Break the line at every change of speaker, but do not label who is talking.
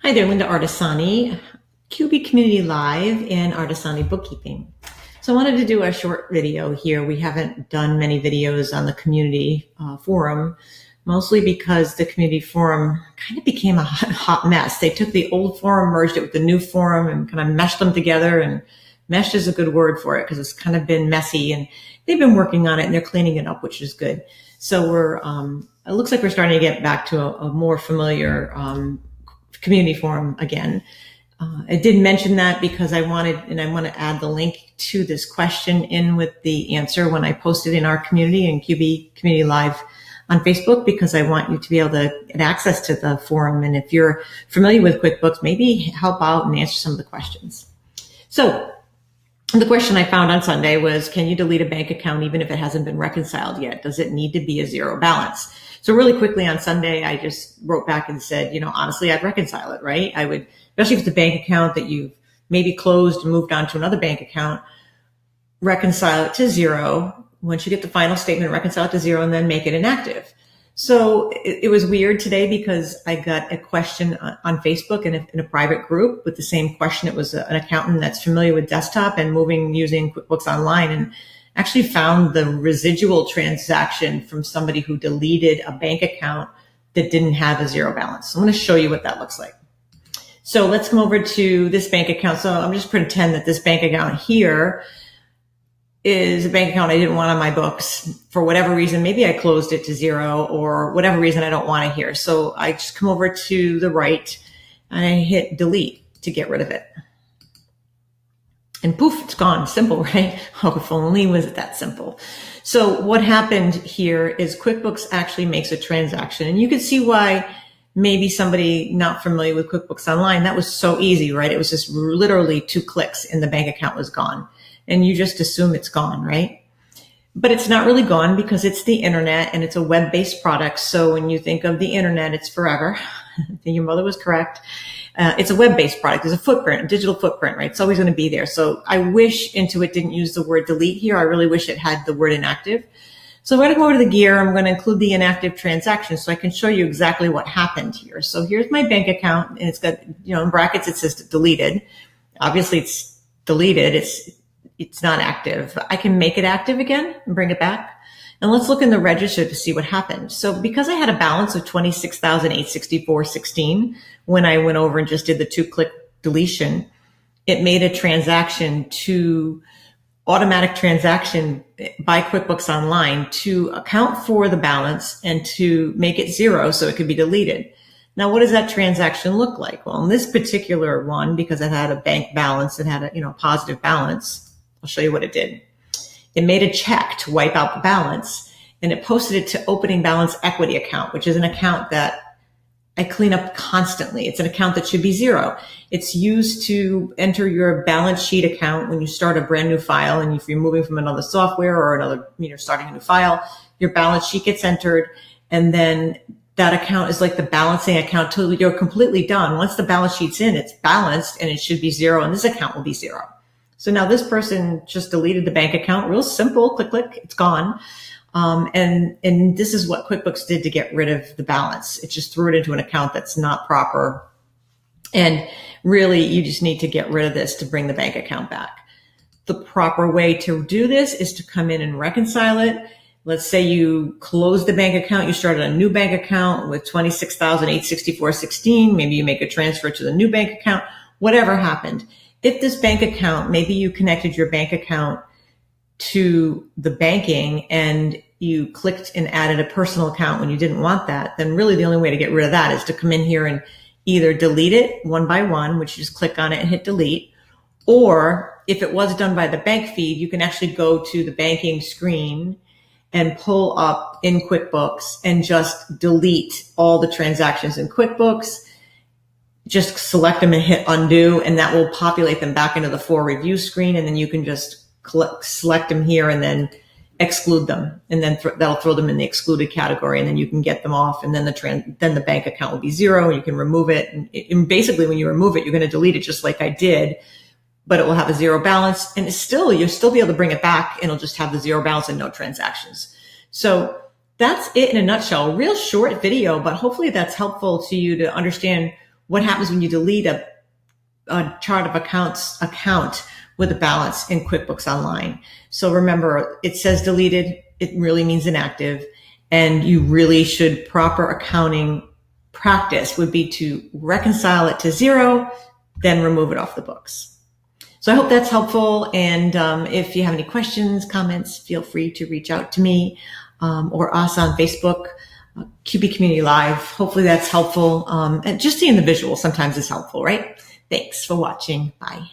Hi there, Linda Artisani, QB Community Live and Artisani Bookkeeping. So I wanted to do a short video here. We haven't done many videos on the community forum, mostly because the community forum kind of became a hot mess. They took the old forum, merged it with the new forum, and kind of meshed them together. And meshed is a good word for it because it's kind of been messy, and they've been working on it and they're cleaning it up, which is good. So it looks like we're starting to get back to a more familiar community forum again. I did mention that because I want to add the link to this question in with the answer when I post it in our community and QB Community Live on Facebook, because I want you to be able to get access to the forum. And if you're familiar with QuickBooks, maybe help out and answer some of the questions. So the question I found on Sunday was, can you delete a bank account even if it hasn't been reconciled yet? Does it need to be a zero balance? So really quickly on Sunday, I just wrote back and said, honestly, I'd reconcile it, right? I would, especially if it's a bank account that you've maybe closed and moved on to another bank account, reconcile it to zero. Once you get the final statement, reconcile it to zero and then make it inactive. So it was weird today because I got a question on Facebook in a private group with the same question. It was an accountant that's familiar with desktop and using QuickBooks Online, and actually found the residual transaction from somebody who deleted a bank account that didn't have a zero balance. So I'm going to show you what that looks like. So let's come over to this bank account. So I'm just pretend that this bank account here is a bank account I didn't want on my books for whatever reason. Maybe I closed it to zero or whatever reason I don't want it here. So I just come over to the right and I hit delete to get rid of it. And poof, it's gone. Simple, right? Oh, if only was it that simple. So what happened here is QuickBooks actually makes a transaction. And you can see why maybe somebody not familiar with QuickBooks Online, that was so easy, right? It was just literally 2 clicks and the bank account was gone. And you just assume it's gone, right? But it's not really gone because it's the internet and it's a web-based product. So when you think of the internet, it's forever. I think your mother was correct. It's a web-based product. There's a footprint, a digital footprint, right? It's always going to be there. So I wish Intuit didn't use the word delete here. I really wish it had the word inactive. So I'm going to go over to the gear. I'm going to include the inactive transaction so I can show you exactly what happened here. So here's my bank account, and it's got, in brackets, it says deleted. Obviously it's deleted. It's not active. I can make it active again and bring it back. And let's look in the register to see what happened. So because I had a balance of $26,864.16 when I went over and just did the 2-click deletion, it made a automatic transaction by QuickBooks Online to account for the balance and to make it zero so it could be deleted. Now, what does that transaction look like? Well, in this particular one, because it had a bank balance, it had a positive balance. I'll show you what it did. It made a check to wipe out the balance, and it posted it to opening balance equity account, which is an account that I clean up constantly. It's an account that should be zero. It's used to enter your balance sheet account when you start a brand new file, and if you're moving from another software or starting a new file, your balance sheet gets entered, and then that account is like the balancing account till you're completely done. Once the balance sheet's in, it's balanced and it should be zero, and this account will be zero. So now this person just deleted the bank account. Real simple, click, click, it's gone. And this is what QuickBooks did to get rid of the balance. It just threw it into an account that's not proper. And really, you just need to get rid of this to bring the bank account back. The proper way to do this is to come in and reconcile it. Let's say you closed the bank account. You started a new bank account with $26,864.16. Maybe you make a transfer to the new bank account, whatever happened. If this bank account, maybe you connected your bank account to the banking and you clicked and added a personal account when you didn't want that, then really the only way to get rid of that is to come in here and either delete it one by one, which you just click on it and hit delete, or if it was done by the bank feed, you can actually go to the banking screen and pull up in QuickBooks and just delete all the transactions in QuickBooks. Just select them and hit undo, and that will populate them back into the for review screen. And then you can just select them here and then exclude them. And then that'll throw them in the excluded category, and then you can get them off. And then the bank account will be zero, and you can remove it. And basically when you remove it, you're going to delete it just like I did, but it will have a zero balance, and you'll still be able to bring it back, and it'll just have the zero balance and no transactions. So that's it in a nutshell. Real short video, but hopefully that's helpful to you to understand what happens when you delete a chart of accounts account with a balance in QuickBooks Online. So remember, it says deleted. It really means inactive. And you really should, proper accounting practice would be to reconcile it to zero, then remove it off the books. So I hope that's helpful. And if you have any questions, comments, feel free to reach out to me or us on Facebook, QB Community Live. Hopefully that's helpful. And just seeing the visual sometimes is helpful, right? Thanks for watching. Bye.